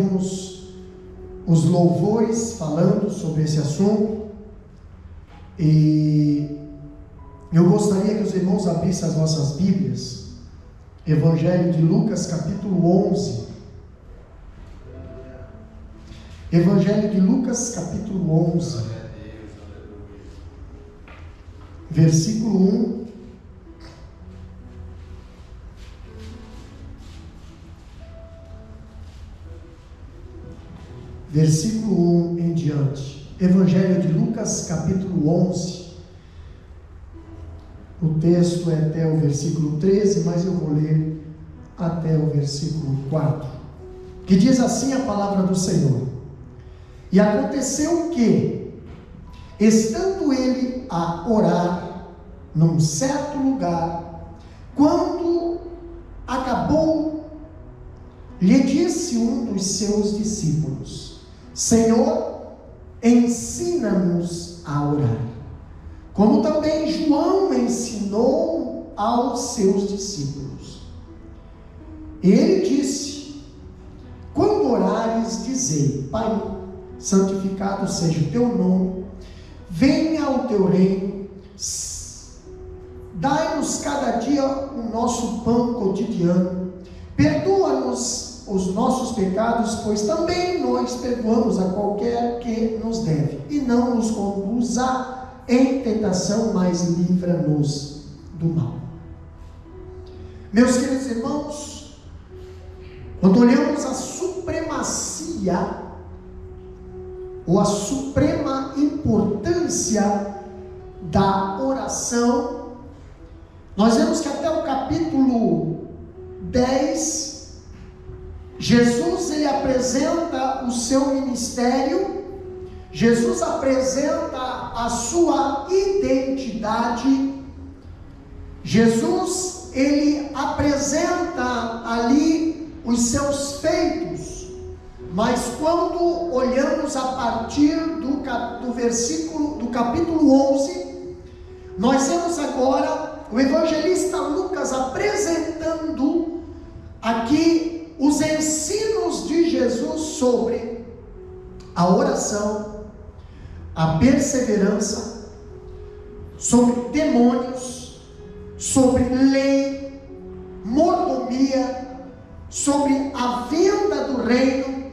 ouvimos os louvores falando sobre esse assunto, e eu gostaria que os irmãos abrissem as nossas Bíblias, Evangelho de Lucas, capítulo 11. Evangelho de Lucas, capítulo 11, versículo 1. Versículo 1 em diante. Evangelho de Lucas, capítulo 11. O texto é até o versículo 13, mas eu vou ler até o versículo 4. Que diz assim a palavra do Senhor: E aconteceu que, estando ele a orar num certo lugar, quando acabou, lhe disse um dos seus discípulos: Senhor, ensina-nos a orar, como também João ensinou aos seus discípulos. Ele disse: Quando orares, dizei: Pai, santificado seja o teu nome, venha o teu reino, dai-nos cada dia o nosso pão cotidiano, perdoa-nos os nossos pecados, pois também nós perdoamos a qualquer que nos deve, e não nos conduza em tentação, mas livra-nos do mal. Meus queridos irmãos, quando olhamos a supremacia ou a suprema importância da oração, nós vemos que até o capítulo 10, Jesus ele apresenta o seu ministério, Jesus apresenta a sua identidade, Jesus ele apresenta ali os seus feitos. Mas quando olhamos a partir do versículo do capítulo 11, nós vemos agora o evangelista Lucas apresentando aqui os ensinos de Jesus sobre a oração, a perseverança, sobre demônios, sobre lei, mordomia, sobre a venda do reino.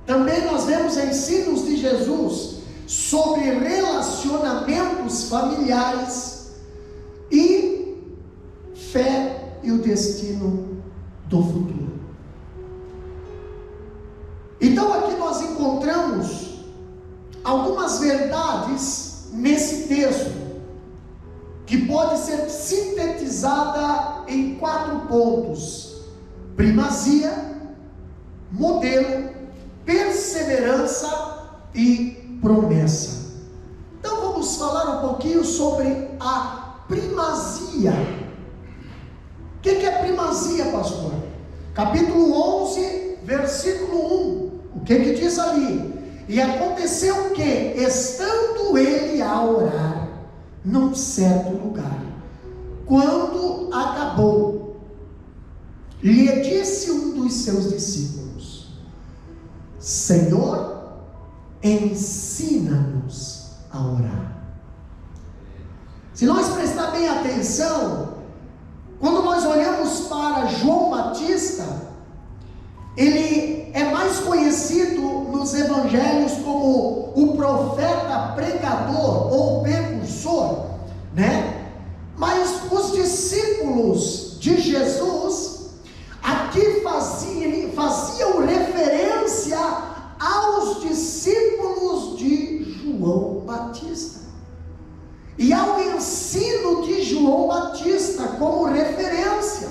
Também nós vemos ensinos de Jesus sobre relacionamentos familiares e fé e o destino do futuro. Então aqui nós encontramos algumas verdades nesse texto que pode ser sintetizada em 4 pontos: primazia, modelo, perseverança e promessa. Então vamos falar um pouquinho sobre a primazia. O que é primazia, pastor? Capítulo 11, versículo 1. O que diz ali? E aconteceu que, estando ele a orar num certo lugar, quando acabou, lhe disse um dos seus discípulos: Senhor, ensina-nos a orar. Se nós prestar bem atenção, quando nós olhamos para João Batista, ele é mais conhecido nos evangelhos como o profeta pregador ou precursor, né? Mas os discípulos de Jesus aqui faziam referência aos discípulos de João Batista e ao ensino de João Batista como referência.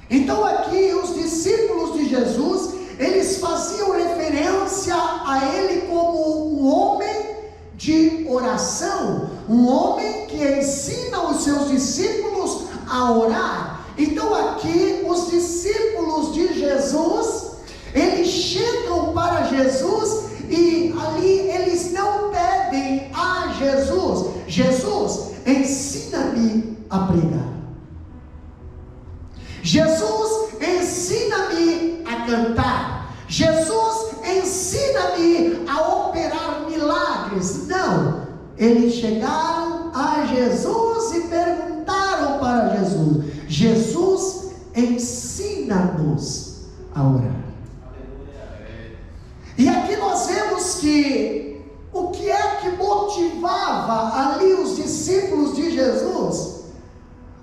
Então aqui os discípulos de Jesus, eles faziam referência a ele como um homem de oração, um homem que ensina os seus discípulos a orar. Então aqui os discípulos de Jesus, eles chegam para Jesus e ali eles não pedem a Jesus: Jesus, ensina-me a pregar. Jesus, ensina-me a cantar. eles chegaram a Jesus e perguntaram para Jesus: Jesus, ensina-nos a orar. E aqui nós vemos que o que é que motivava ali os discípulos de Jesus?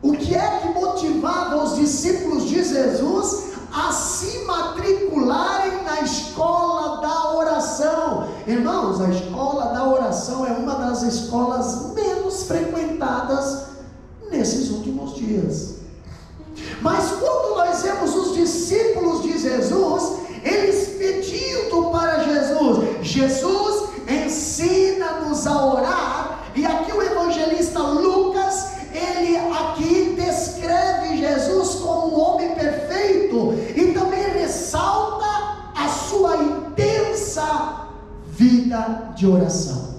O que é que motivava os discípulos de Jesus a se matricularem na escola da oração? Irmãos, a escola da oração é uma das escolas menos frequentadas nesses últimos dias. Mas quando nós vemos os discípulos de Jesus, eles pedindo para Jesus: Jesus, ensina-nos a orar. E aqui o evangelista Lucas, ele aqui descreve Jesus como um homem perfeito e também ressalta a sua intensa vida de oração.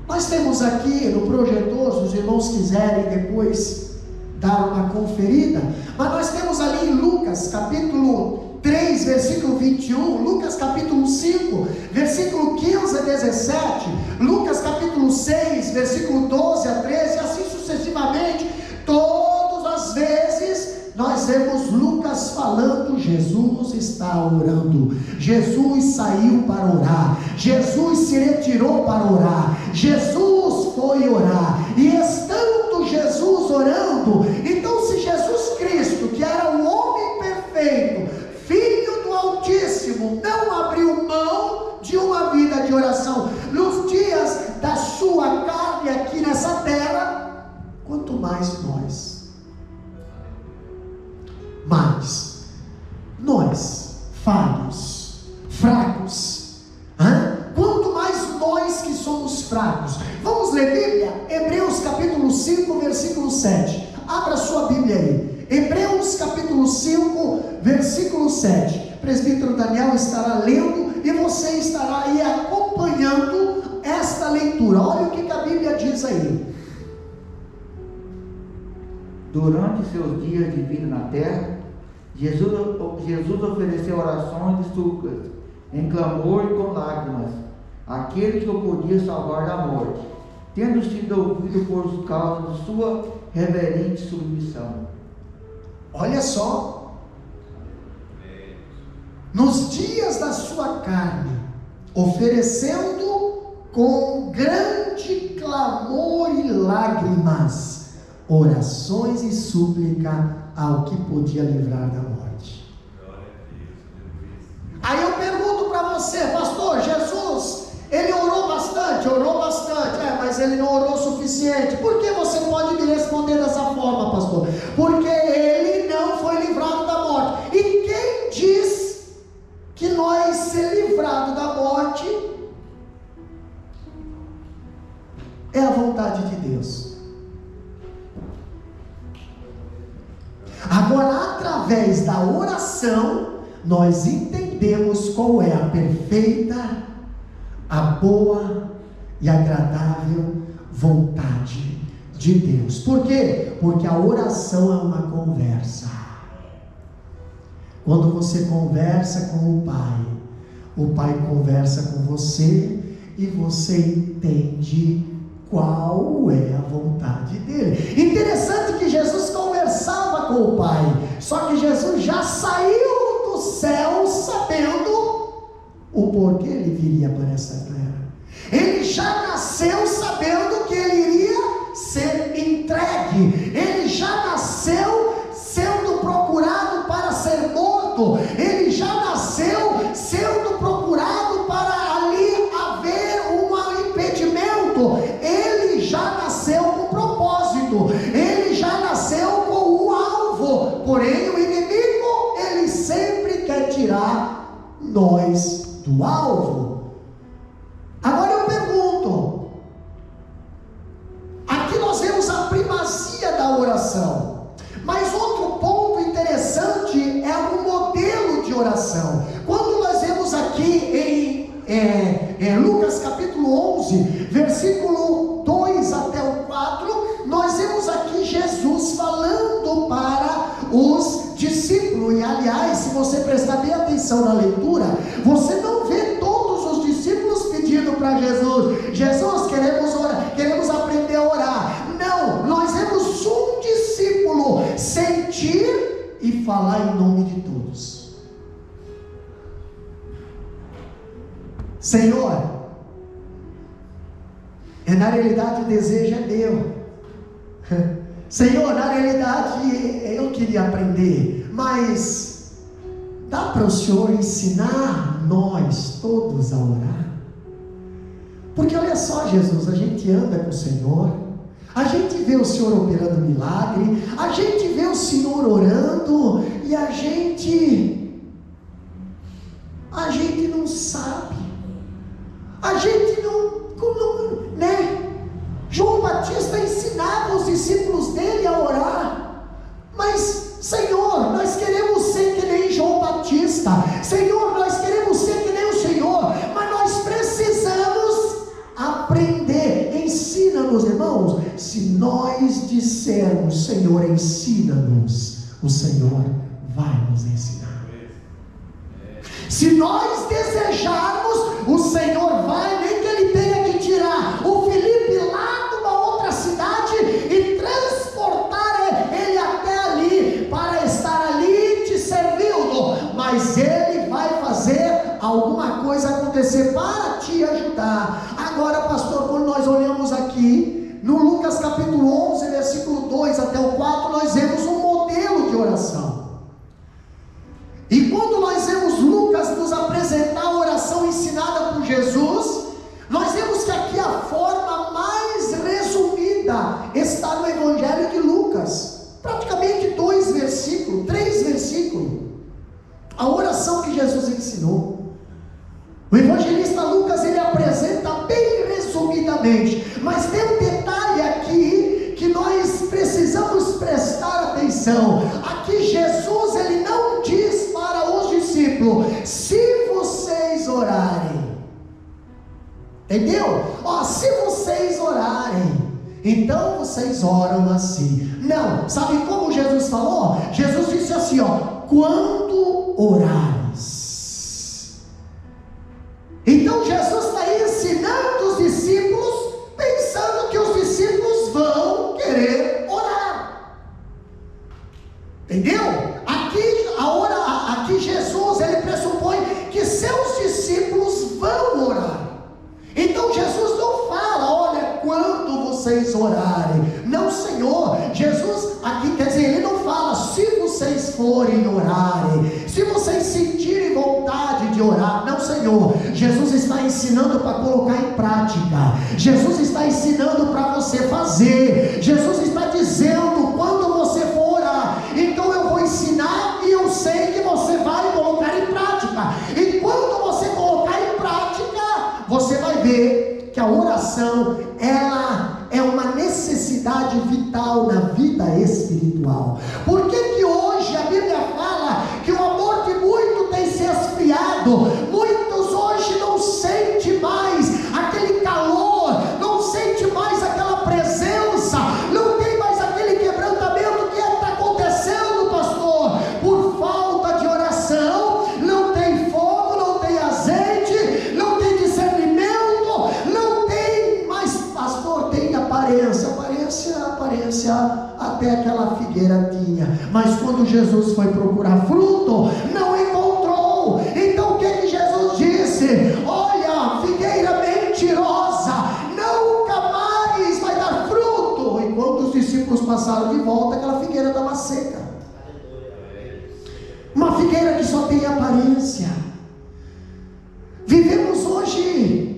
Nós temos aqui no projetor, se os irmãos quiserem depois dar uma conferida, mas nós temos ali em Lucas capítulo 3, versículo 21, Lucas capítulo 5, versículo 15 a 17, Lucas capítulo 6, versículo 12 a 13, e assim sucessivamente. Todas as vezes nós vemos Lucas falando: Jesus está orando, Jesus saiu para orar, Jesus se retirou para orar, Jesus foi orar. E estando Jesus orando, então se Jesus Cristo, que era o homem perfeito, Filho do Altíssimo, não abriu mão de uma vida de oração nos dias da sua carne aqui nessa terra, quanto mais nós. Mas nós, falhos, fracos, quanto mais nós que somos fracos. Vamos ler Bíblia? Hebreus capítulo 5, versículo 7. Abra sua Bíblia aí. Hebreus capítulo 5, versículo 7. O presbítero Daniel estará lendo e você estará aí acompanhando esta leitura. Olha o que a Bíblia diz aí. Durante seus dias de vida na terra, Jesus ofereceu orações e súplicas, em clamor e com lágrimas, àquele que o podia salvar da morte, tendo sido ouvido por causa de sua reverente submissão. Olha só, nos dias da sua carne, oferecendo com grande clamor e lágrimas, orações e súplica ao que podia livrar da morte. Aí eu pergunto para você: pastor, Jesus, ele orou bastante, mas ele não orou o suficiente. Por que você pode me responder dessa forma, pastor? Porque ele não foi livrado da morte. E quem diz que nós ser livrado da morte é a vontade de Deus? Agora, através da oração, nós entendemos qual é a perfeita, a boa e agradável vontade de Deus. Por quê? Porque a oração é uma conversa. Quando você conversa com o Pai conversa com você e você entende qual é a vontade dele. Interessante que Jesus conversava com o Pai, só que Jesus já saiu do céu sabendo o porquê ele viria para essa terra. Ele já nasceu sabendo que ele iria ser entregue. Ele já nasceu sendo procurado para ser morto. Ele já nasceu sendo procurado para ali haver um impedimento. Ele já nasceu com propósito. Ele já nasceu com um alvo. Porém, o inimigo, ele sempre quer tirar nós do alvo. Agora eu pergunto, aqui nós vemos a primazia da oração, mas outro ponto interessante é o modelo de oração. Quando nós vemos aqui em Lucas capítulo 11, versículo 2 até o 4, nós vemos aqui Jesus falando para os discípulos. E aliás, se você prestar bem atenção na leitura, você não vê todos os discípulos pedindo para Jesus: Jesus, queremos falar em nome de todos. Senhor, na realidade o desejo é meu. Senhor, na realidade eu queria aprender, mas dá para o Senhor ensinar nós todos a orar? Porque olha só, Jesus, a gente anda com o Senhor, a gente vê o Senhor operando milagre, a gente vê o Senhor orando, e a gente não sabe, a gente não, né? João Batista ensinava os discípulos dele a orar, mas Senhor, nós queremos ser que nem João Batista, Senhor, nós queremos ser que nem o Senhor, mas nós precisamos aprender. Ensina-nos, irmãos. Se nós dissermos, Senhor, ensina-nos, o Senhor vai nos ensinar. Se nós desejarmos, o Senhor vai, nem que Ele tenha que tirar o Felipe lá de uma outra cidade e transportar ele até ali, para estar ali te servindo, mas Ele vai fazer alguma coisa acontecer para te ajudar. Agora, pastor, quando nós olhamos aqui no Lucas capítulo 11, versículo 2 até o 4, nós vemos um modelo de oração. E quando nós vemos Lucas nos apresentar a oração ensinada por Jesus, nós vemos que aqui a forma mais resumida está no Evangelho de Lucas, praticamente 2 versículos, 3 versículos, a oração que Jesus ensinou. O evangelista Lucas, ele apresenta bem resumidamente, mas tem um detalhe aqui que nós precisamos prestar atenção. Aqui Jesus, ele não diz para os discípulos, se vocês orarem, entendeu? Se vocês orarem, então vocês oram assim. Não, sabe como Jesus falou? Jesus disse assim, quando orares. Então Jesus está ensinando os discípulos, pensando que os discípulos vão querer orar. Entendeu? Aqui Jesus, ele pressupõe que seus discípulos vão orar. Então Jesus não fala, olha, quando vocês orarem. Não, Senhor. Jesus aqui quer dizer, ele não fala, se vocês forem orarem, se vocês sentirem vontade de orar. Não, Senhor. Jesus está ensinando para colocar em prática. Jesus está ensinando para você fazer. Jesus está dizendo, quando você for orar, então eu vou ensinar e eu sei que você vai colocar em prática. E quando você colocar em prática, você vai ver que a oração, ela é uma necessidade vital na vida espiritual. Por que que hoje a Bíblia fala que o amor de muitos tem se esfriado? Muitos hoje não sentem mais aquele calor, não sentem mais aquela presença, não tem mais aquele quebrantamento. O que está acontecendo, pastor? Por falta de oração, não tem fogo, não tem azeite, não tem discernimento, não tem mais, pastor, tem aparência até aquela figueira tinha, mas quando Jesus foi procurar fruto, não encontrou. Então o que Jesus disse? Olha, figueira mentirosa, nunca mais vai dar fruto. E quando os discípulos passaram de volta, aquela figueira estava seca. Uma figueira que só tem aparência. Vivemos hoje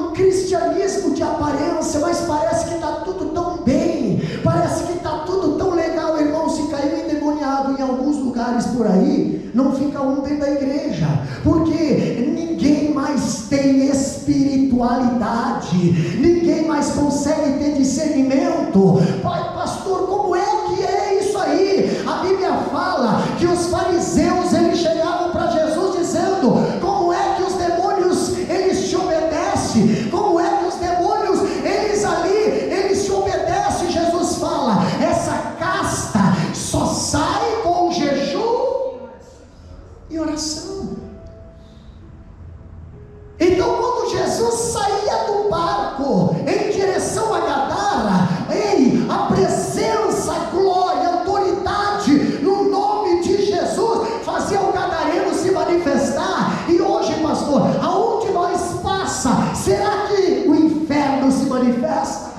um cristianismo de aparência, mas parece que está tudo tão bem, parece que está tudo tão legal, irmão. Se caiu endemoniado em alguns lugares por aí, não fica um dentro da igreja, porque ninguém mais tem espiritualidade, ninguém mais consegue ter discernimento. Pai, pastor, como é que é isso aí? A Bíblia fala que os fariseus, eles chegavam para Jesus dizendo, como é que os demônios, eles te obedecem? Como é que os demônios, eles te obedecem? Jesus fala, essa casta só sai com jejum e oração. Então quando Jesus saía do barco em direção a Gadara, a presença, a glória, a autoridade pastor? Aonde nós passa, será que o inferno se manifesta?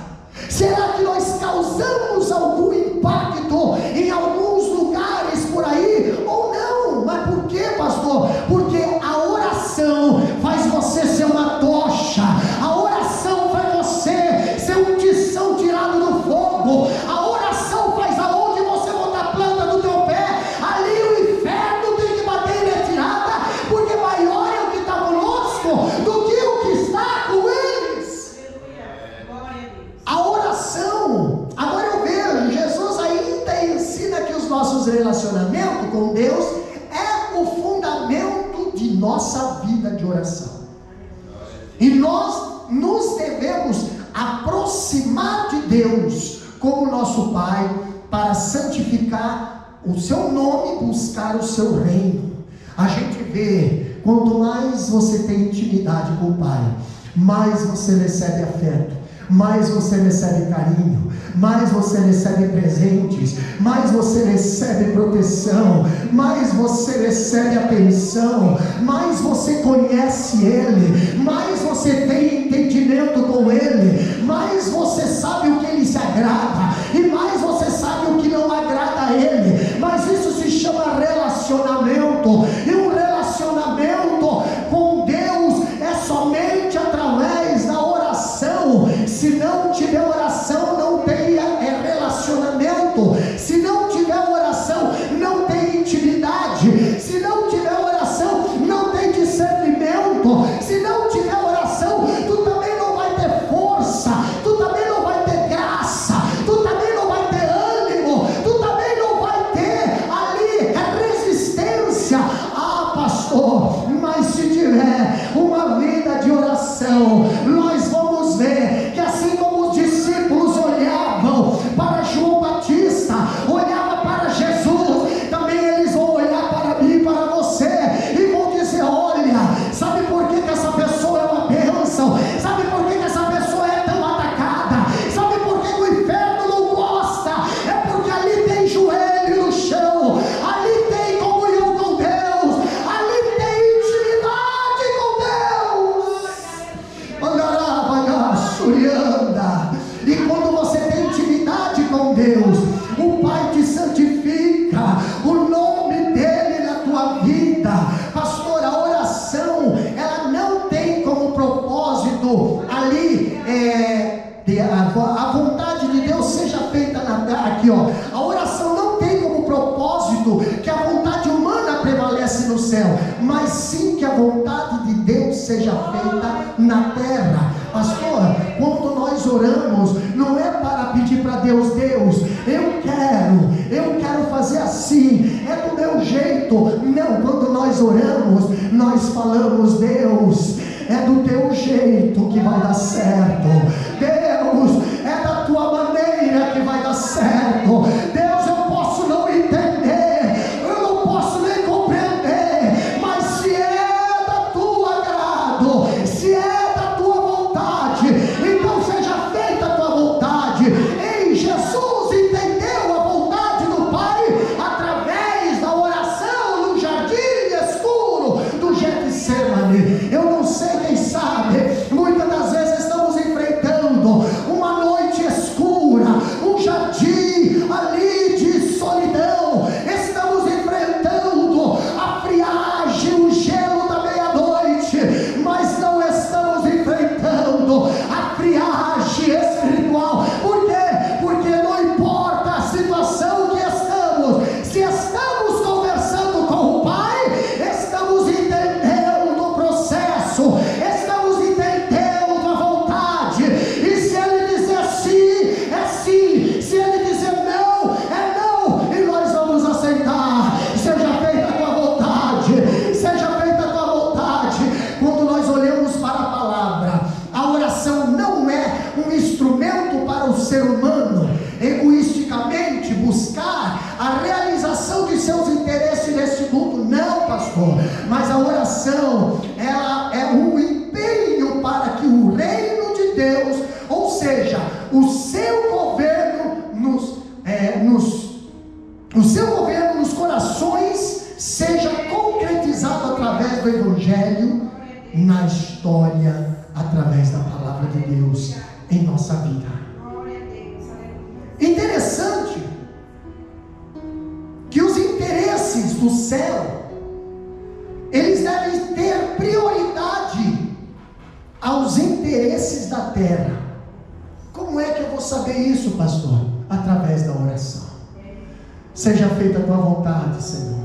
Será que nós causamos algum impacto em alguns lugares por aí? Ou não? Mas por quê, pastor? Porque a oração faz você ser uma tocha, a oração faz você ser um tição tirado do fogo, a oração faz aonde você botar a planta do teu pé, ali o inferno tem que bater em retirada, porque maior é o que está conosco do que o que está com eles. A oração, agora eu vejo, Jesus ainda ensina que os nossos relacionamentos com Deus é o fundamento de nossa vida de oração. E nós nos devemos aproximar de Deus como nosso Pai, para santificar o seu nome, buscar o seu reino. A gente vê, quanto mais você tem intimidade com o Pai, mais você recebe afeto, mais você recebe carinho, mais você recebe presentes, mais você recebe proteção, mais você recebe atenção, mais você conhece Ele, mais você tem entendimento com Ele, mais você sabe o que Ele se agrada, e mais você sabe o que não agrada a Ele. Mas isso se chama relacionamento, e um relacionamento com Deus é somente através da oração. Se não tiver oração, não tem relacionamento. Se não tiver oração, não tem intimidade. Se não tiver oração, não tem discernimento. Se não tiver oração, tu também não vai ter força, tu também não vai ter graça, tu também não vai ter ânimo, tu também não vai ter ali resistência. Ah, pastor, mas se tiver uma vida de oração, nós vamos ver que assim como os discípulos olhavam para João Batista, olhavam para Jesus, também eles vão olhar para mim e para você, e vão dizer: olha, sabe por que essa pessoa é uma bênção? Sabe por que essa pessoa é tão atacada? Sabe por que o inferno não gosta? É porque ali tem joelho no chão, ali tem comunhão com Deus, ali tem intimidade com Deus. Mangará, bagaçurianda. E quando você tem intimidade com Deus, o Pai te santifica, o nome dele na tua vida. Pastor, a oração, ela não tem como propósito ali a vontade de Deus seja feita aqui, ó. A oração não tem como propósito que a vontade humana prevalece no céu, mas sim que a vontade de Deus seja feita na terra. Pastor, quando nós oramos, não é para pedir para Deus: Deus, eu quero fazer assim, é do meu jeito. Não, quando nós oramos, nós falamos: Deus, é do teu jeito que vai dar certo. Deus, é da tua maneira que vai dar certo. Deus, eu posso não entender, eu não posso nem compreender, mas se é da tua agrado, se é da tua vontade, então seja feita a tua vontade. Em Jesus entendeu a vontade do Pai através da oração no jardim escuro do Getsemane. Eu não sei, quem sabe, muitas das vezes estamos enfrentando uma noite escura, um jardim ali de solidão, estamos enfrentando a friagem, o gelo da meia-noite, mas não estamos enfrentando a friagem espiritual. Por quê? Porque não importa a situação que estamos, se estamos conversando com o Pai, estamos entendendo o processo, estamos entendendo a vontade, e se Ele dizer sim, é sim, se Ele dizer não, é não, e nós vamos aceitar. Seja feita a tua vontade, seja feita a tua vontade. Quando nós olhamos para a palavra, a oração não é um instrumento para o ser humano egoisticamente buscar a realização de seus interesses neste mundo, não, pastor, mas a oração, ela é um empenho para que o reino de Deus, ou seja, o seu governo nos corações, seja concretizado através do Evangelho na história através da palavra de Deus em nossa vida. Interessante que os interesses do céu, eles devem ter prioridade aos interesses da terra. Como é que eu vou saber isso, pastor? Através da oração. Seja feita a tua vontade, Senhor.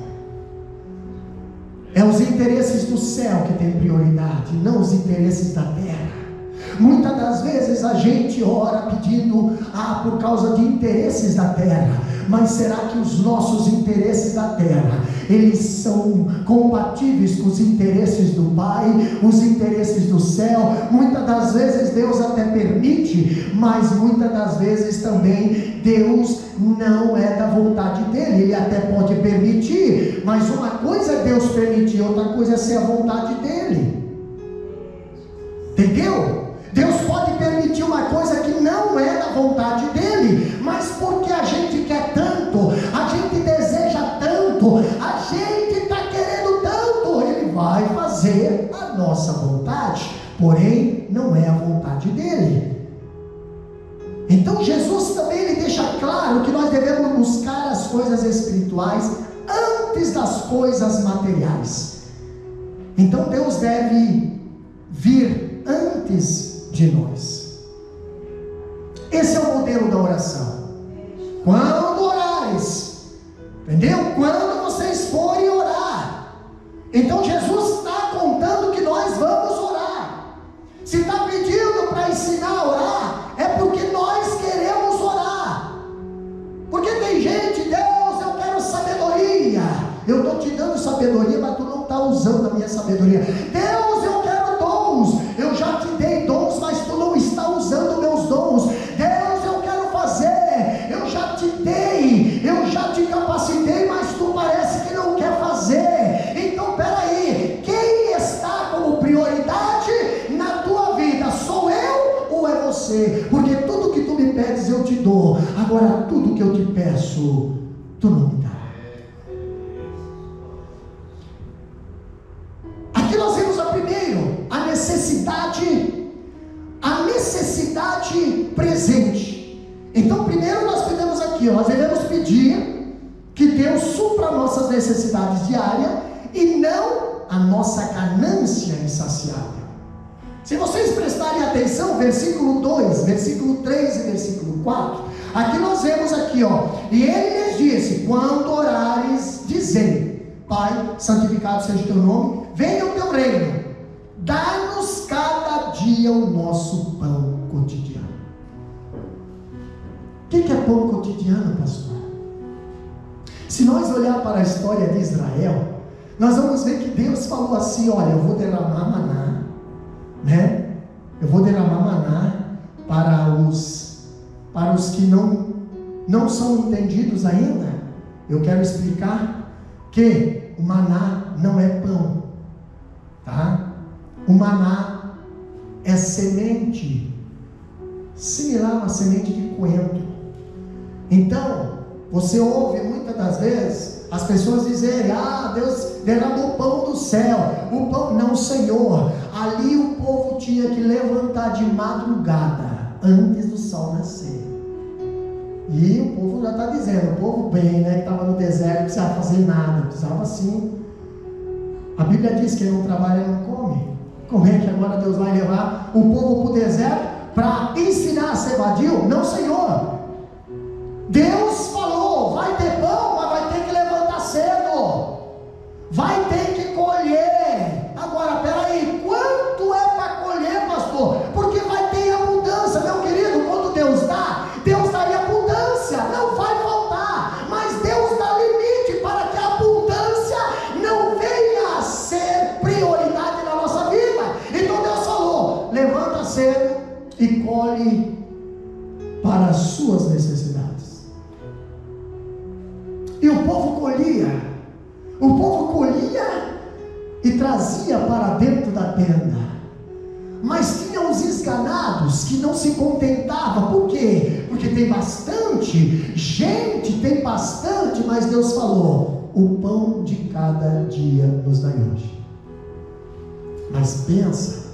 É os interesses do céu que tem prioridade, não os interesses da terra. Muitas das vezes a gente ora pedindo por causa de interesses da terra. Mas será que os nossos interesses da terra, eles são compatíveis com os interesses do Pai, os interesses do céu? Muitas das vezes Deus até permite, mas muitas das vezes também Deus não é da vontade dele. Ele até pode permitir, mas uma coisa é Deus permitir, outra coisa é ser a vontade dele. Entendeu? Deus pode permitir uma coisa que não é da vontade dele, mas porque a gente quer tanto, a gente deseja tanto, a gente está querendo tanto, ele vai fazer a nossa vontade, porém não é a vontade dele. Então Jesus também ele deixa claro que nós devemos buscar as coisas espirituais antes das coisas materiais. Então Deus deve vir antes de nós. Esse é o modelo da oração. Quando orares, entendeu? Quando vocês forem orar, então Jesus está contando que nós vamos orar. Se está pedindo para ensinar a orar, é porque nós queremos orar. Porque tem gente, Deus, eu quero sabedoria. Eu estou te dando sabedoria, mas tu não está usando a minha sabedoria. Deus, eu quero dons. Eu já te dei dons, mas tu não está usando meus dons. Deus, eu quero fazer. Eu já te dei, eu já te capacitei, mas tu parece que não quer fazer. Então, peraí, quem está como prioridade na tua vida? Sou eu ou é você? Porque tudo que tu me pedes eu te dou. Agora, tudo que eu te peço, tu não me dá. Aqui nós vemos a necessidade presente. Então primeiro nós pedimos aqui, nós devemos pedir que Deus supra nossas necessidades diárias e não a nossa ganância insaciável. Se vocês prestarem atenção, versículo 2, versículo 3 e versículo 4, aqui nós vemos aqui, e ele lhes disse: quando orares, dizei: Pai, santificado seja o teu nome, venha o teu reino, dá-nos cada dia o nosso pão cotidiano. O que é pão cotidiano, pastor? Se nós olhar para a história de Israel, nós vamos ver que Deus falou assim: olha, eu vou derramar maná, né? Eu vou derramar maná para os que não são entendidos ainda. Eu quero explicar que o maná não é pão, tá? O maná é semente, similar a uma semente de coentro. Então, você ouve muitas das vezes as pessoas dizerem: Deus derramou o pão do céu. O pão, não, Senhor. Ali o povo tinha que levantar de madrugada, antes do sol nascer. E o povo já está dizendo, o povo bem, né, que estava no deserto, não precisava fazer nada, precisava sim. A Bíblia diz que quem não trabalha não come. Como é que agora Deus vai levar o povo para o deserto para ensinar a ser vadio? Não, Senhor. Deus falou: vai ter pão, mas vai ter que levantar cedo, vai ter que colher. Agora, peraí, quanto é para colher, pastor? Porque vai ter abundância, meu querido. Quando Deus dá em abundância, não vai faltar. Mas Deus dá limite para que a abundância não venha a ser prioridade na nossa vida. Então Deus falou: levanta cedo e colhe para as suas necessidades. E o povo colhia e trazia para dentro da tenda. Mas tinha os esganados que não se contentavam. Por quê? Porque tem bastante gente, tem bastante, mas Deus falou: o pão de cada dia nos dai hoje. Mas pensa,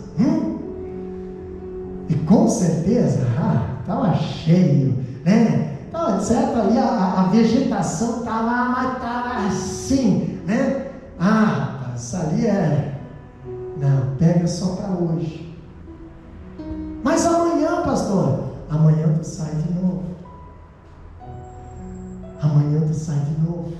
e com certeza, estava cheio, né? Estava certo ali, a vegetação estava lá, mas estava assim, né? Isso ali não, pega só para hoje. Mas amanhã, pastor, amanhã tu sai de novo. Amanhã tu sai de novo.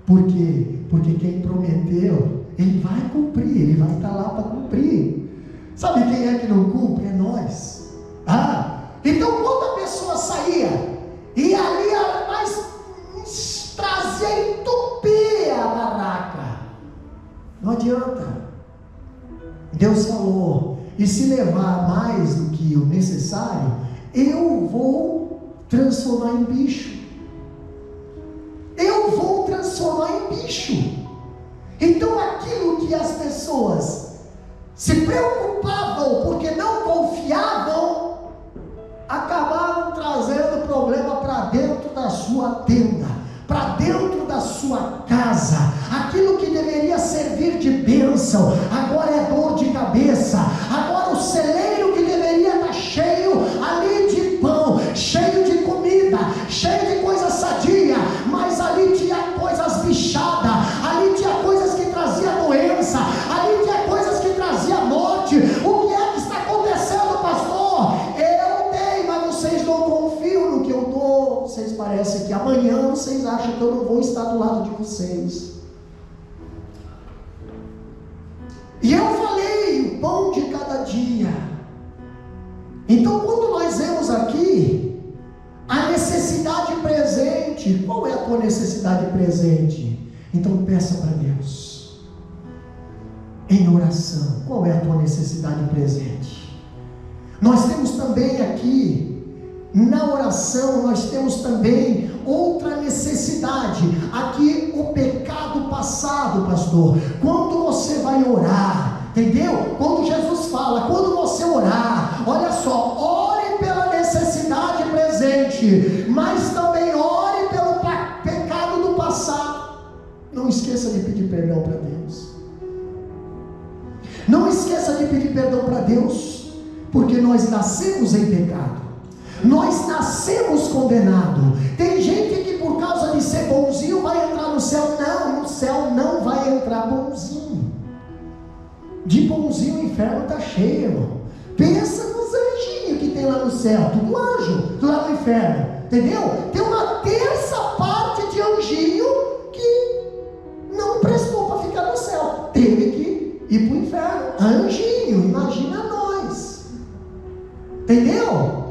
Por quê? Porque quem prometeu, ele vai cumprir, ele vai estar lá para cumprir. Sabe quem é que não cumpre? É nós. Então quando a pessoa saía, e ali mas trazia, entupia a barraca. Não adianta. Deus falou, e se levar mais do que o necessário, eu vou transformar em bicho. Eu vou transformar em bicho. Então aquilo que as pessoas se preocupavam porque não confiavam, acabaram trazendo problema para dentro da sua tenda, para dentro da sua casa. Aquilo que deveria servir de bênção, agora é dor de cabeça. Agora o celeiro que deveria estar cheio ali de pão, cheio de comida, cheio de coisa sadia, mas ali tinha coisas bichadas, ali tinha coisas que traziam doença, ali tinha coisas que traziam morte. O que é que está acontecendo, pastor? Eu tenho, mas vocês não confiam no que eu dou. Vocês parecem que amanhã vocês acham que eu não vou estar do lado de vocês. E eu falei, o pão de cada dia. Então quando nós vemos aqui a necessidade presente, qual é a tua necessidade presente? Então peça para Deus em oração, qual é a tua necessidade presente? Nós temos também aqui na oração, nós temos também outra necessidade. Aqui o pecado passado, pastor. Quando você vai orar, entendeu? Quando Jesus fala, quando você orar, olha só, ore pela necessidade presente, mas também ore pelo pecado do passado. Não esqueça de pedir perdão para Deus. Não esqueça de pedir perdão para Deus, porque nós nascemos em pecado. Nós nascemos condenados. Tem gente que por causa de ser bonzinho vai entrar no céu. Não, no céu não vai entrar bonzinho. De bonzinho o inferno está cheio, irmão. Pensa nos anjinhos que tem lá no céu. Tudo anjo, lá no inferno. Entendeu? Tem uma terça parte de anjinho que não prestou para ficar no céu. Teve que ir para o inferno. Anjinho, imagina nós. Entendeu?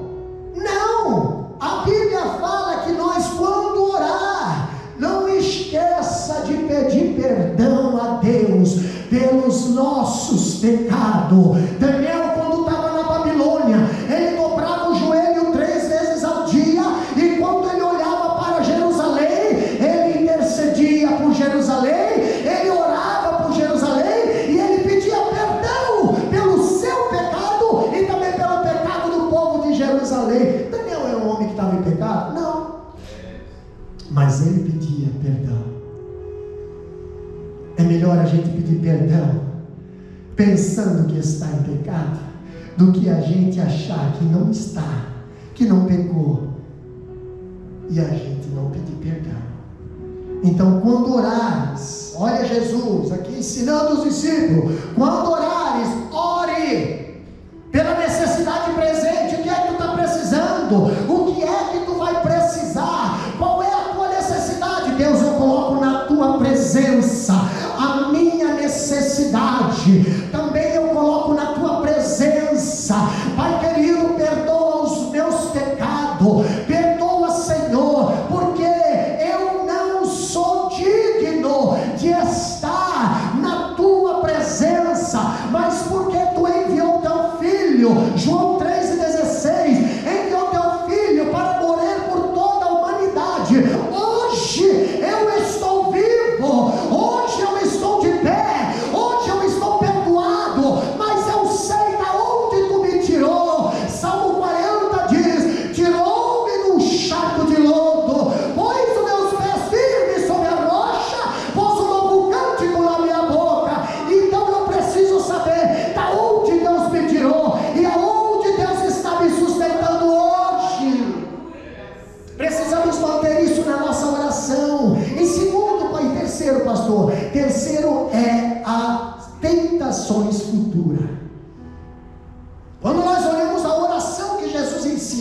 Não, a Bíblia fala que nós, quando orar, não esqueça de pedir perdão a Deus pelos nossos pecados. Daniel, quando estava na Babilônia, ele dobrava o joelho 3 vezes ao dia, e quando ele olhava para Jerusalém, ele intercedia por Jerusalém, ele orava por Jerusalém, e ele pedia perdão pelo seu pecado e também pelo pecado do povo de Jerusalém. Daniel era um homem que estava em pecado? Não, mas ele pedia perdão. É melhor a gente pedir perdão pensando que está em pecado, do que a gente achar que não está, que não pecou, e a gente não pedir perdão. Então quando orares, olha Jesus aqui ensinando os discípulos, quando orares, ore pela necessidade presente. O que é que tu está precisando? O que é que tu vai precisar? Qual é a tua necessidade? Deus, eu coloco na tua presença a minha necessidade. Também eu coloco na tua presença. Pai querido, perdoa os meus pecados. Perdoa, Senhor, porque eu não sou digno de estar na tua presença, mas porque tu enviou teu filho. João 3,16, enviou teu filho para morrer por toda a humanidade. Hoje eu estou vivo, hoje eu estou de pé, hoje eu estou perdoado,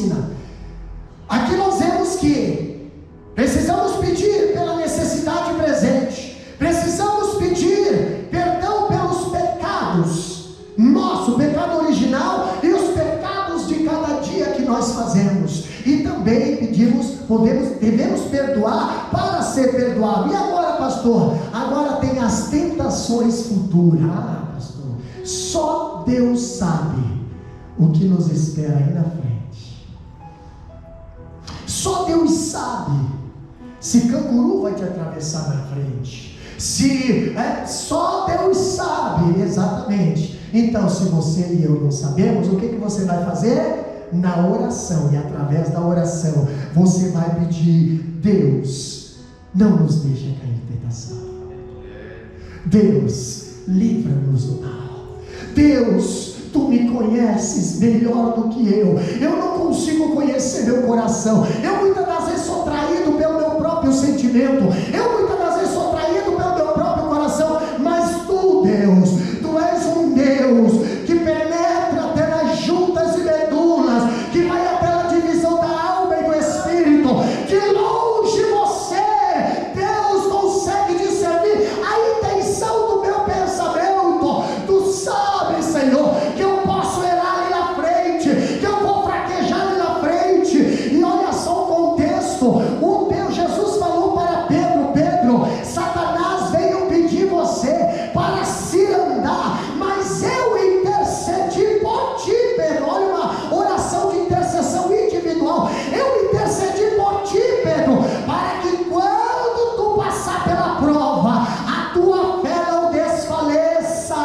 ensina. Aqui nós vemos que precisamos pedir pela necessidade presente, precisamos pedir perdão pelos pecados, nosso pecado original e os pecados de cada dia que nós fazemos, e também devemos perdoar para ser perdoado. E agora, pastor? Agora tem as tentações futuras. Pastor, só Deus sabe o que nos espera aí na frente. Só Deus sabe se canguru vai te atravessar na frente. Só Deus sabe exatamente. Então, se você e eu não sabemos, o que você vai fazer? Na oração, e através da oração você vai pedir: Deus, não nos deixe cair em tentação. Deus, livra-nos do mal. Deus, Tu me conheces melhor do que eu não consigo conhecer meu coração, eu muitas das vezes sou traído pelo meu próprio sentimento, eu muitas das vezes sou traído pelo meu próprio coração, mas Tu, Deus, Tu és um Deus que penetra até nas juntas e medulas, que vai até a divisão da alma e do espírito, que longe você, Deus, consegue discernir a intenção do meu pensamento. Tu sabes, Senhor, que eu posso errar ali na frente, que eu vou fraquejar ali na frente. E olha só o contexto. O Deus, Jesus falou para Pedro: Pedro, Satanás veio pedir você para se andar, mas eu intercedi por ti, Pedro. Olha uma oração de intercessão individual. Eu intercedi por ti, Pedro, para que quando tu passar pela prova, a tua fé não desfaleça,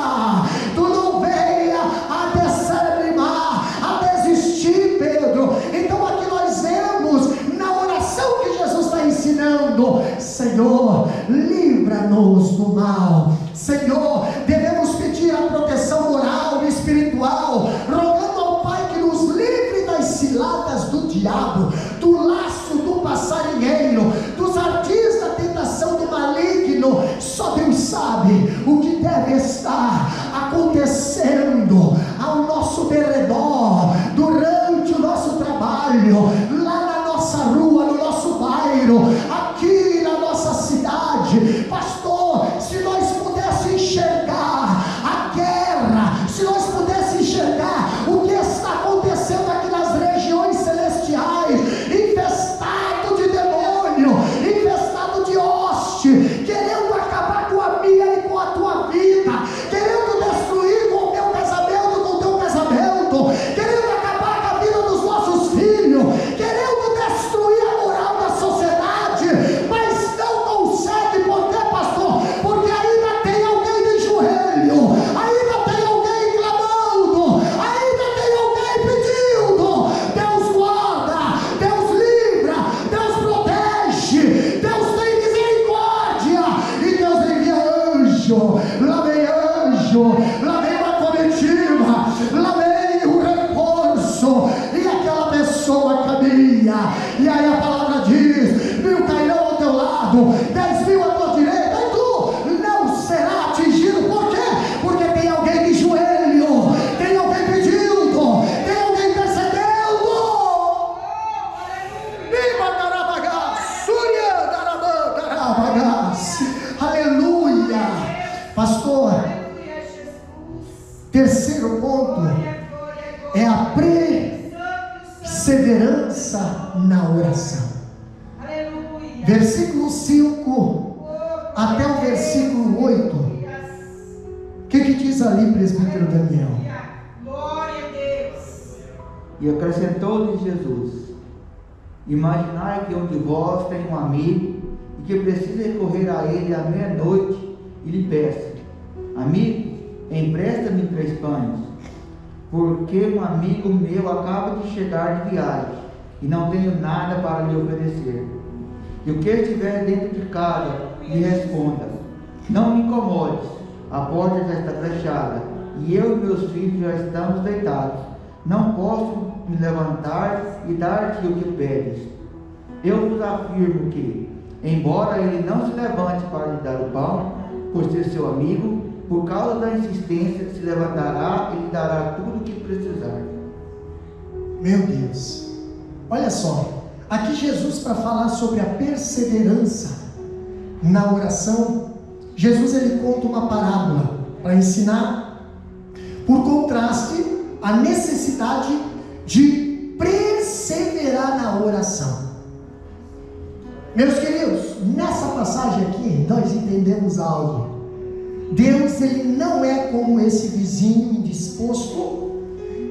tu não venha a desanimar, a desistir, Pedro. Então aqui nós vemos na oração que Jesus está ensinando: Senhor, livra-nos do mal. Senhor, devemos pedir a proteção moral e espiritual, rogando ao Pai que nos livre das ciladas do diabo, do laço do passarinheiro, dos ardis da tentação do maligno. Só Deus sabe o que deve estar acontecendo ao nosso derredor, durante o nosso trabalho, lá na nossa rua, no nosso bairro, aqui na nossa cidade. Pastor, se nós pudéssemos enxergar a guerra, se nós pudéssemos enxergar o que está acontecendo aqui nas regiões celestiais, infestado de demônio, infestado de hoste, querendo acabar com a minha e com a tua vida, querendo destruir com o meu casamento, com o teu casamento, querendo acabar com a vida dos nossos filhos, querendo destruir a moral da sociedade, mas não consegue. Por quê, pastor? Porque ainda tem alguém de joelho, ainda tem alguém clamando, ainda tem alguém pedindo. Deus guarda, Deus livra, Deus protege, Deus tem misericórdia, e Deus envia anjo. Lá vem anjo, lá vem uma comitiva, lá vem o reforço, e aquela pessoa caminha. E aí a palavra diz: 1000 cairão ao teu lado, 10.000 à tua direita, e tu não será atingido. Por quê? Porque tem alguém de joelho, tem alguém pedindo, tem alguém intercedendo. Aleluia. Pastor, terceiro ponto é a perseverança na oração. Versículo 5 até o versículo 8. O que diz ali, presbítero Daniel? Glória a Deus. E acrescentou-lhe Jesus: imaginai que um de vós tem um amigo e que precisa recorrer a ele à meia-noite e lhe peça: amigo, empresta-me 3 pães, porque um amigo meu acaba de chegar de viagem e não tenho nada para lhe oferecer. E o que estiver dentro de casa lhe responda: não me incomodes, a porta já está fechada e eu e meus filhos já estamos deitados, não posso me levantar e dar-te o que pedes. Eu vos afirmo que, embora ele não se levante para lhe dar o pão, por ser seu amigo, por causa da insistência, se levantará e lhe dará tudo o que precisar. Meu Deus, Olha só, aqui Jesus, para falar sobre a perseverança na oração, Jesus ele conta uma parábola para ensinar, por contraste, a necessidade de perseverar na oração. Meus queridos, nessa passagem aqui, nós entendemos algo. Deus ele não é como esse vizinho indisposto,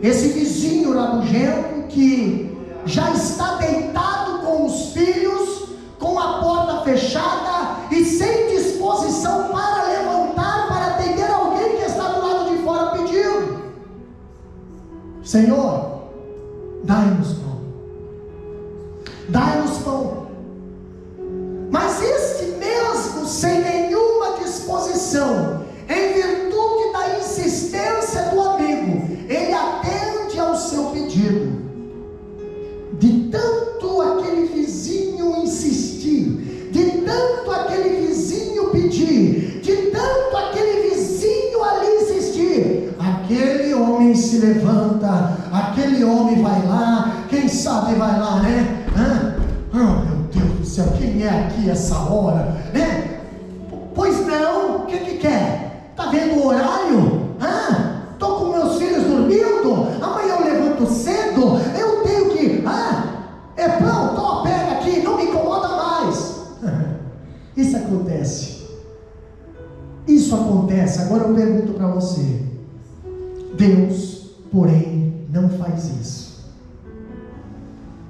esse vizinho rabugento que já está deitado com os filhos, com a porta fechada e sem disposição para levantar, para atender alguém que está do lado de fora pedindo: Senhor, dai-nos pão, dai-nos pão. Mas este mesmo, sem nenhuma disposição, em virtude da insistência do amigo, ele atende ao seu pedido. De tanto aquele vizinho insistir, de tanto aquele vizinho pedir, de tanto aquele vizinho ali insistir, aquele homem se levanta, aquele homem vai lá, quem sabe vai lá, né? Oh meu Deus do céu, quem é aqui essa hora, né? Pois não, o que quer? Está vendo o horário? Estou com meus filhos dormindo, amanhã eu levanto cedo, eu tenho que, é pão, toma, pega aqui, não me incomoda mais. Isso acontece, agora eu pergunto para você, Deus, porém, não faz isso.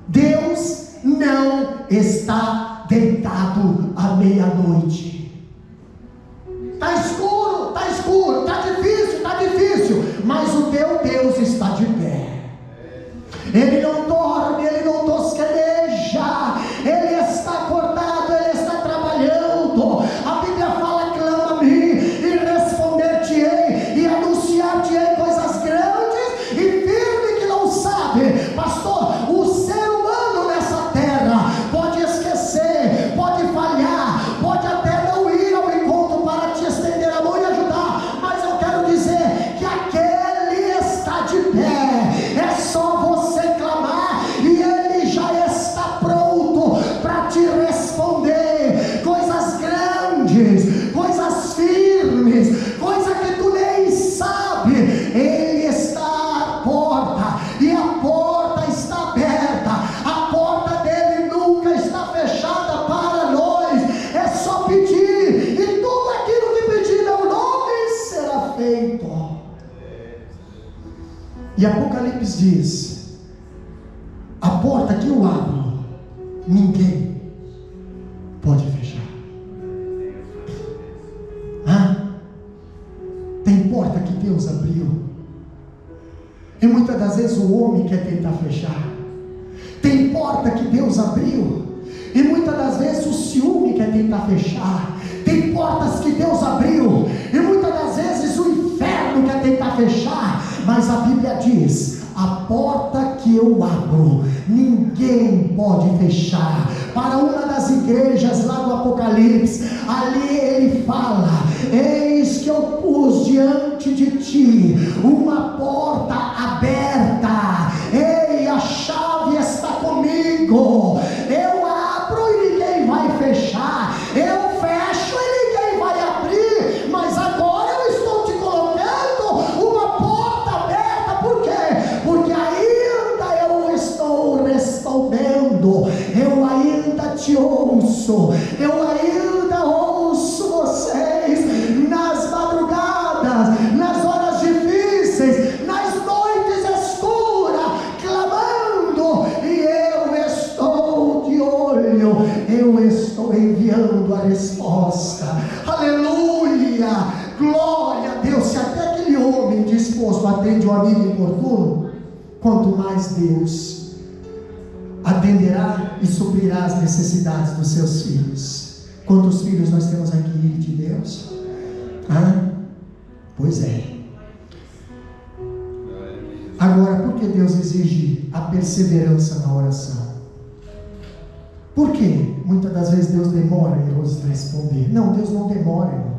Deus não está deitado à meia-noite. Está escuro, está difícil, mas o teu Deus está de pé. Ele não dorme, ele não tosqueneja, ele está acordado, ele está trabalhando. A Bíblia fala: clama-me e responder-te-ei e anunciar-te-ei coisas grandes e firme que não sabe. Pastor, o ser humano nessa terra pode esquecer, pode falhar, pode até não ir ao encontro para te estender a mão e ajudar, mas eu quero dizer que aquele está de pé. É só você clamar e ele já está pronto para te responder. Coisas grandes, coisas firmes, coisa que tu nem sabe. Ele está à porta e a porta está aberta. A porta dele nunca está fechada para nós. É só pedir e tudo aquilo que pedir meu nome será feito. E Apocalipse diz: a porta que eu abro, ninguém pode fechar. Tem porta que Deus abriu, e muitas das vezes o homem quer tentar fechar. Tem porta que Deus abriu, e muitas das vezes o ciúme quer tentar fechar. Tem portas que Deus abriu, e muitas das vezes o inferno quer tentar fechar. Mas a Bíblia diz: a porta que eu abro, ninguém pode fechar. Para uma das igrejas lá do Apocalipse, ali ele fala: eis que eu pus diante de ti uma porta aberta, ei, a chave está comigo. Eu abro e ninguém vai fechar, eu fecho e ninguém vai abrir. Mas agora eu estou te colocando uma porta aberta. Por quê? Porque ainda eu estou respondendo, eu ainda te ouço, eu ainda ouço vocês nas madrugadas, nas horas difíceis, nas noites escuras, clamando, e eu estou de olho, eu estou enviando a resposta. Aleluia, glória a Deus. Se até aquele homem disposto atende o amigo importuno, quanto mais Deus atenderá e suprirá as necessidades dos seus filhos. Quantos filhos nós temos aqui de Deus? Pois é. Agora, por que Deus exige a perseverança na oração? Por que muitas das vezes Deus demora em nos responder? Não, Deus não demora, irmão.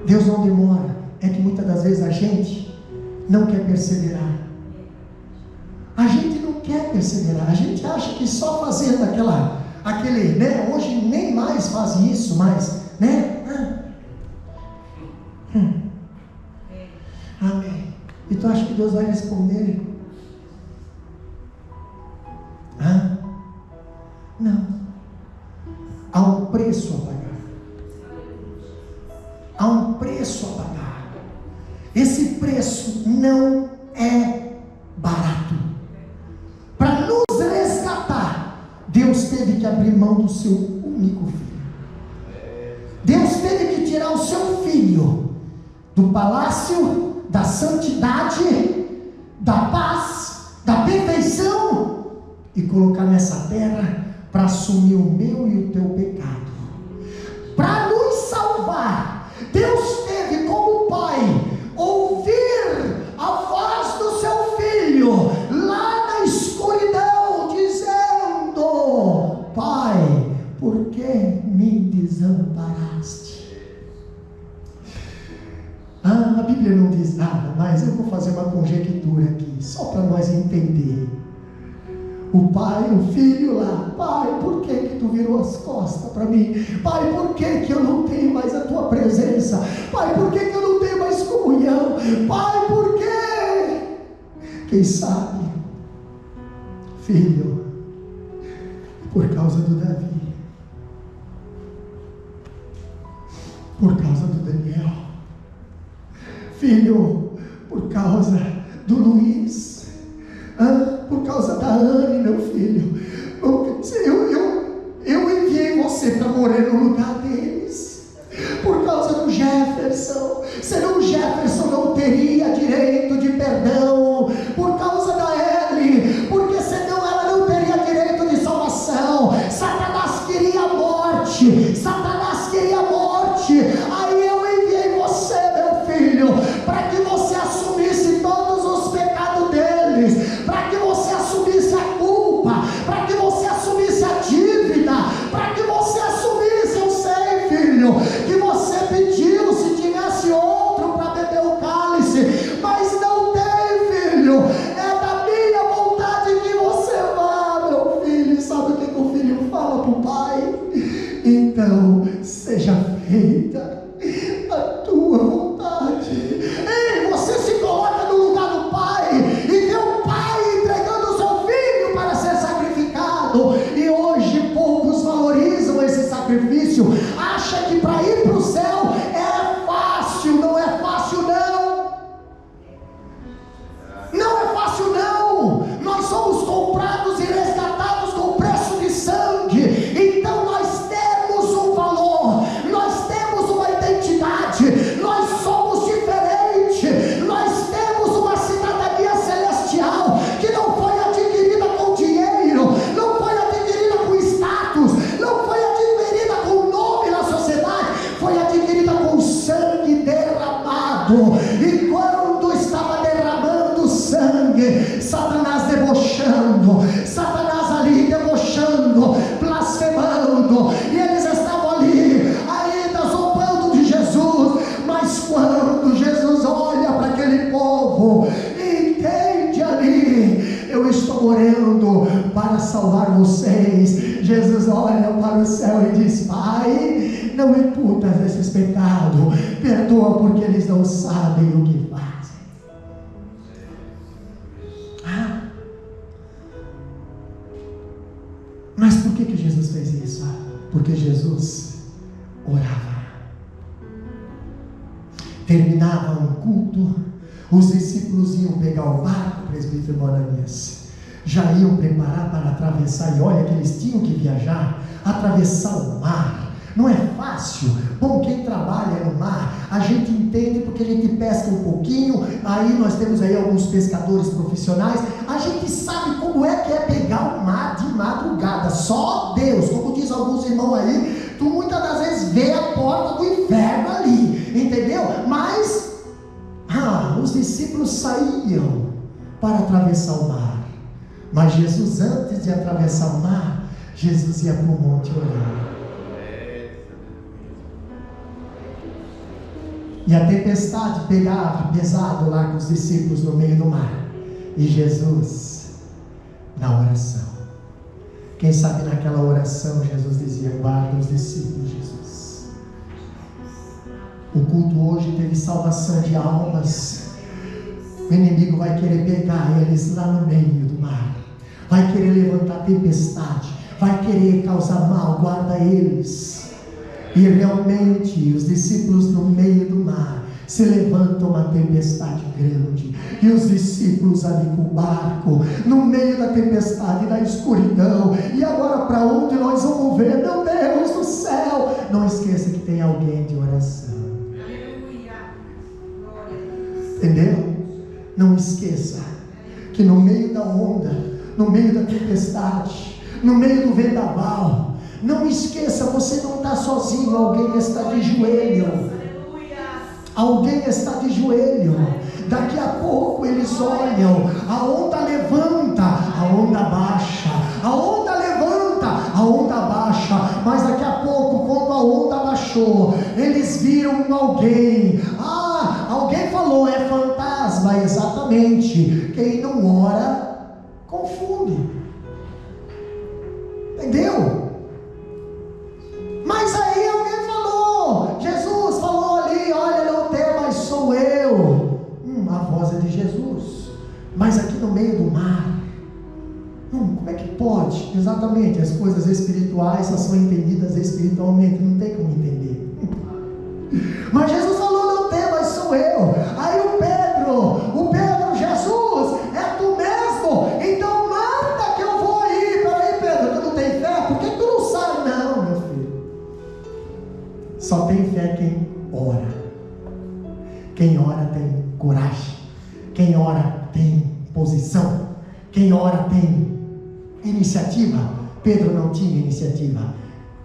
Deus não demora. É que muitas das vezes a gente não quer perseverar. A gente não quer perseverar. perseverar. A gente acha que só fazendo aquele, né? Hoje nem mais fazem isso, mas, né? Amém. E tu acha que Deus vai responder? Não. Há um preço a pagar. Há um preço a pagar. Esse preço não é barato. Para nos resgatar, Deus teve que abrir mão do seu único filho. Deus teve que tirar o seu filho do palácio da santidade, da paz, da perfeição e colocar nessa terra para assumir o meu e o teu pecado. Para nos salvar, Deus teve como Pai ouvir a voz do seu filho lá na escuridão, dizendo: Pai, por que me desamparaste? A Bíblia não diz nada, mas eu vou fazer uma conjectura aqui, só para nós entender. O pai, o filho lá: Pai, por que tu virou as costas para mim? Pai, por que eu não tenho mais a tua presença? Pai, por que eu não tenho mais comunhão? Pai, por quê? Quem sabe, filho, por causa do Davi, por causa do Daniel, filho, por causa do Luiz, por causa da Anne, meu filho. Eu enviei você para morrer no lugar deles. Por causa do Jefferson, senão o Jefferson não teria direito de perdão. Por causa da Ellie, porque senão ela não teria direito de salvação. Satanás queria a morte. Satanás queria a morte. Aí eu enviei você, meu filho, para que você assumisse todos os pecados deles, para que você assumisse a culpa, para que você assumisse a dívida, para que você assumisse, eu sei, filho, que você pediu se tivesse outro para beber o cálice, mas não tem, filho. É da minha vontade que você vá, meu filho. E sabe o que o filho fala para o pai? Então seja feita a tua vontade. Ei, você se coloca no lugar do pai e vê o pai entregando o seu filho para ser sacrificado. E hoje poucos valorizam esse sacrifício. Acha que para ir para o céu é fácil. Não é fácil, não. Não é fácil, não. Nós somos comprados e resgatados com preço de sangue. Então nós temos um valor, nós temos uma identidade, nós somos diferentes, nós temos uma cidadania celestial que não foi adquirida com dinheiro, não foi adquirida com status, não foi adquirida com nome na sociedade, foi adquirida com sangue derramado. E quando estava derramando sangue, Satanás debochando, Satanás ali debochando, blasfemando, e eles estavam ali ainda zombando de Jesus. Mas quando Jesus olha para aquele povo, entende ali: eu estou orando para salvar vocês. Jesus olha para o céu e diz: Pai, não imputas esses pecados, perdoa porque eles não sabem o que fazem. Mas por que Jesus fez isso? Porque Jesus orava. Terminava um culto, os discípulos iam pegar o barco, presbítero Ananias, já iam preparar para atravessar, e olha que eles tinham que viajar, atravessar o mar. Não é fácil. Bom, quem trabalha no mar, a gente entende porque a gente pesca um pouquinho, aí nós temos aí alguns pescadores profissionais, a gente sabe como é que é pegar o mar de madrugada. Só Deus, como diz alguns irmãos aí, tu muitas das vezes vê a porta do inferno ali, entendeu? Mas os discípulos saíam para atravessar o mar, mas Jesus, antes de atravessar o mar, Jesus ia para o monte orar. E a tempestade pegava pesado lá com os discípulos no meio do mar. E Jesus na oração. Quem sabe naquela oração Jesus dizia: guarda os discípulos de Jesus. O culto hoje teve salvação de almas. O inimigo vai querer pegar eles lá no meio do mar, vai querer levantar tempestade, vai querer causar mal. Guarda eles. E realmente os discípulos no meio do mar, se levanta uma tempestade grande, e os discípulos ali com o barco, no meio da tempestade, da escuridão. E agora para onde nós vamos ver? Meu Deus do céu! Não esqueça que tem alguém de oração. Aleluia. Glória a Deus. Entendeu? Não esqueça que no meio da onda, no meio da tempestade, no meio do vendaval, não esqueça, você não está sozinho, alguém está de joelho. Alguém está de joelho. Daqui a pouco eles olham, a onda levanta, a onda baixa, a onda levanta, a onda baixa. Mas daqui a pouco, quando a onda baixou, eles viram alguém. Alguém falou: é fantasma. Exatamente. Quem não ora confunde. Entendeu? Mas aí alguém falou, Jesus falou ali: olha, não temas, sou eu. A voz é de Jesus. Mas aqui no meio do mar, como é que pode? Exatamente, as coisas espirituais só são entendidas espiritualmente, não tem como entender. Mas Jesus falou: não temas, sou eu. Aí o Pedro, Jesus, é tu mesmo? Então manda que eu vou aí. Peraí, Pedro, tu não tem fé? Por que tu não sabe? Não, meu filho. Só tem fé quem ora. Quem ora tem coragem. Quem ora tem posição. Quem ora tem iniciativa. Pedro não tinha iniciativa.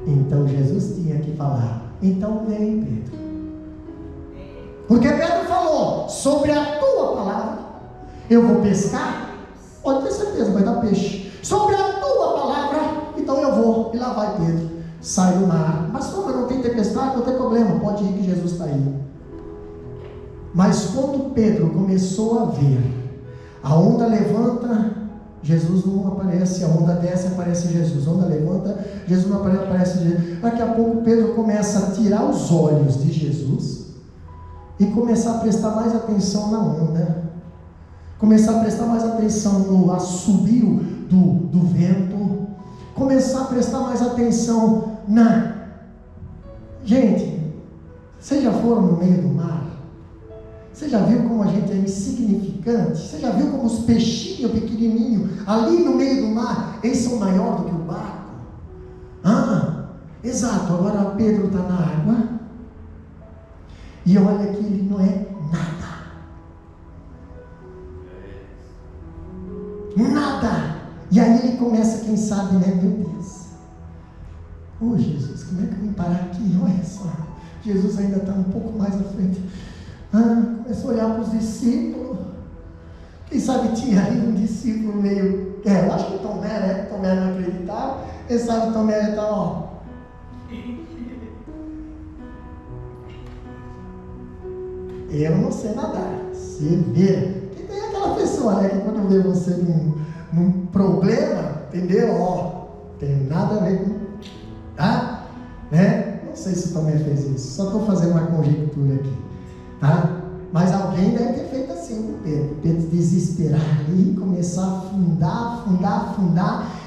Então Jesus tinha que falar: então vem, Pedro. Porque Pedro falou: sobre a tua palavra eu vou pescar. Pode ter certeza, vai dar peixe. Sobre a tua palavra, então eu vou. E lá vai Pedro, sai do mar. Mas como não tem tempestade, não tem problema, pode ir que Jesus está aí. Mas quando Pedro começou a ver, a onda levanta, Jesus não aparece. A onda desce, aparece Jesus. A onda levanta, Jesus não aparece, aparece Jesus. Daqui a pouco Pedro começa a tirar os olhos de Jesus e começar a prestar mais atenção na onda, começar a prestar mais atenção no assobio do vento, começar a prestar mais atenção Gente, vocês já foram no meio do mar? Você já viu como a gente é insignificante? Você já viu como os peixinhos pequenininhos ali no meio do mar, eles são maiores do que o barco? Exato. Agora Pedro está na água e olha que ele não é nada. E aí ele começa, quem sabe, né? Meu Deus, Jesus, como é que eu vim parar aqui? Olha só, Jesus ainda está um pouco mais à frente. Começou a olhar para os discípulos. Quem sabe tinha ali um discípulo meio... eu acho que Tomé, né? Tomé não acreditava. Quem sabe Tomé está, ó. Eu não sei nadar. Você vê. Que tem aquela pessoa, né? Que quando vê você num problema, entendeu? Tem nada a ver com... né? Não sei se o Tomé fez isso. Só estou fazendo uma conjectura aqui. Mas alguém deve ter feito assim com Pedro. Pedro desesperar ali, começar a afundar,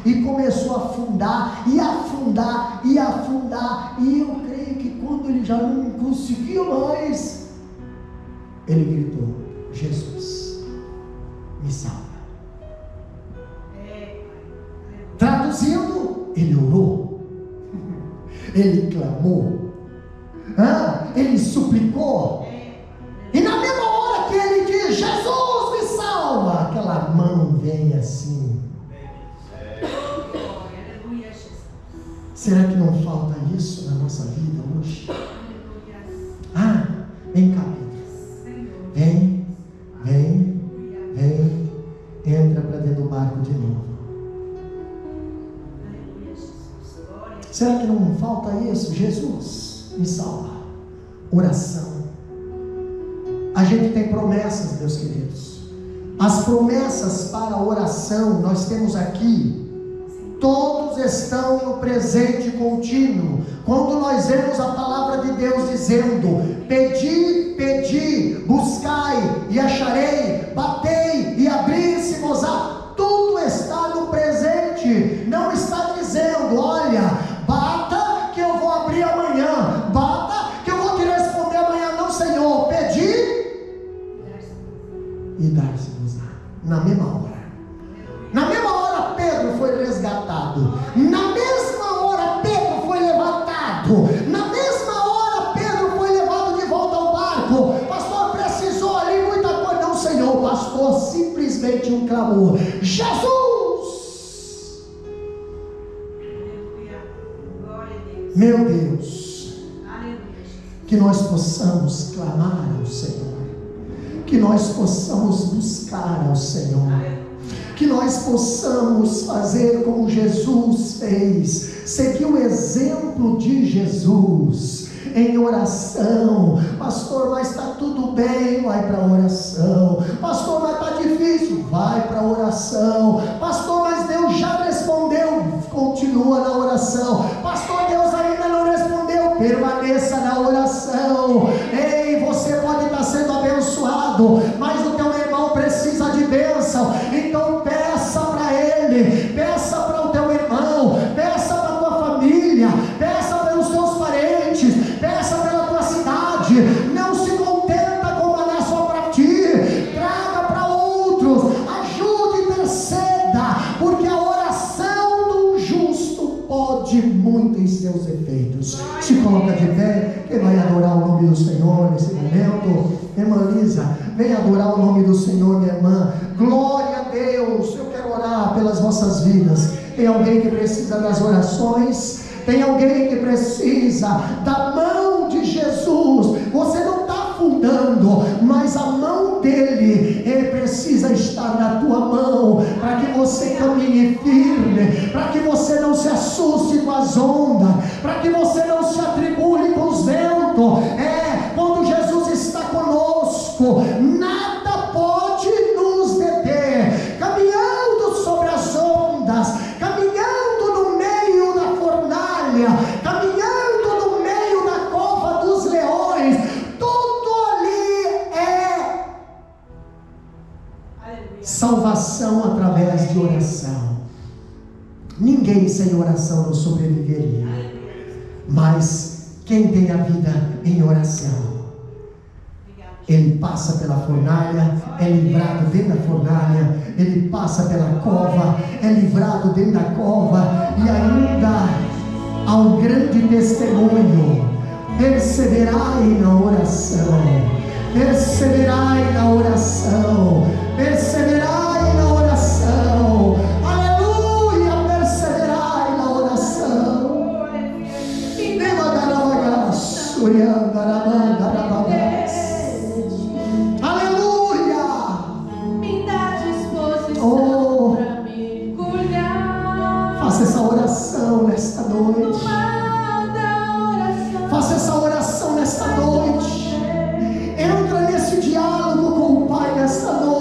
e começou a afundar, e afundar. E eu creio que quando ele já não conseguia mais, ele gritou: Jesus, me salva. Traduzindo, ele orou, ele clamou, ele suplicou. E na mesma hora que ele diz: Jesus, me salva, aquela mão vem assim. Será que não falta isso na nossa vida hoje? Vem cá, Pedro. Vem. Entra para dentro do barco de novo. Será que não falta isso? Jesus, me salva. Oração. A gente tem promessas, meus queridos. As promessas para a oração, nós temos aqui, todos estão no presente contínuo. Quando nós vemos a palavra de Deus dizendo: pedi, pedi, buscai e acharei, batei e abrir-se-vos-á, tudo está no presente. Não está dizendo: olha, bata que eu vou abrir amanhã, bata que eu vou te responder amanhã. Não, Senhor, pedi e dar-se-vos-á. Na mesma hora. Na mesma hora Pedro foi resgatado. Na mesma hora Pedro foi levantado. Na mesma hora Pedro foi levado de volta ao barco. Pastor, precisou ali muita coisa. Não, Senhor, pastor, simplesmente um clamor: Jesus! Meu Deus, que nós possamos clamar ao Senhor, que nós possamos buscar ao Senhor, que nós possamos fazer como Jesus fez, seguir o exemplo de Jesus em oração. Pastor, mas está tudo bem, vai para a oração. Pastor, mas está difícil, vai para a oração. Pastor, mas Deus já respondeu, continua na oração. Pastor, Deus ainda não respondeu, permaneça na oração. Ei, você pode estar sendo abençoado, mas o teu irmão precisa de bênção. Então peça para ele, peça para o teu irmão, peça para a tua família, peça pelos teus parentes, peça pela tua cidade. Não se contenta com mandar só para ti, traga para outros, ajude, interceda, porque a oração do justo pode muito em seus efeitos. Se coloca de pé, quem vai adorar o nome do Senhor nesse momento? Irmã Lisa, vem adorar o nome do Senhor, minha irmã. Glória a Deus. Eu quero orar pelas vossas vidas. Tem alguém que precisa das orações? Tem alguém que precisa da mão de Jesus? Você não está afundando, mas a mão dele, ele precisa estar na tua mão, para que você caminhe firme, para que você não se assuste com as ondas, para que você não se atribule com os ventos. Quando Jesus está conosco, nada pode nos deter. Caminhando sobre as ondas, caminhando no meio da fornalha, caminhando no meio da cova dos leões, tudo ali é salvação através de oração. Ninguém sem oração não sobreviveria, mas quem tem a vida em oração, ele passa pela fornalha, é livrado dentro da fornalha, ele passa pela cova, é livrado dentro da cova, e ainda há um grande testemunho. Perseverai na oração, perseverai na oração, perseverai na oração, aleluia, perseverai na oração. Aleluia! Me dá disposição para me cuidar. Faça essa oração nesta noite. Faça essa oração nesta noite. Entra nesse diálogo com o Pai nesta noite.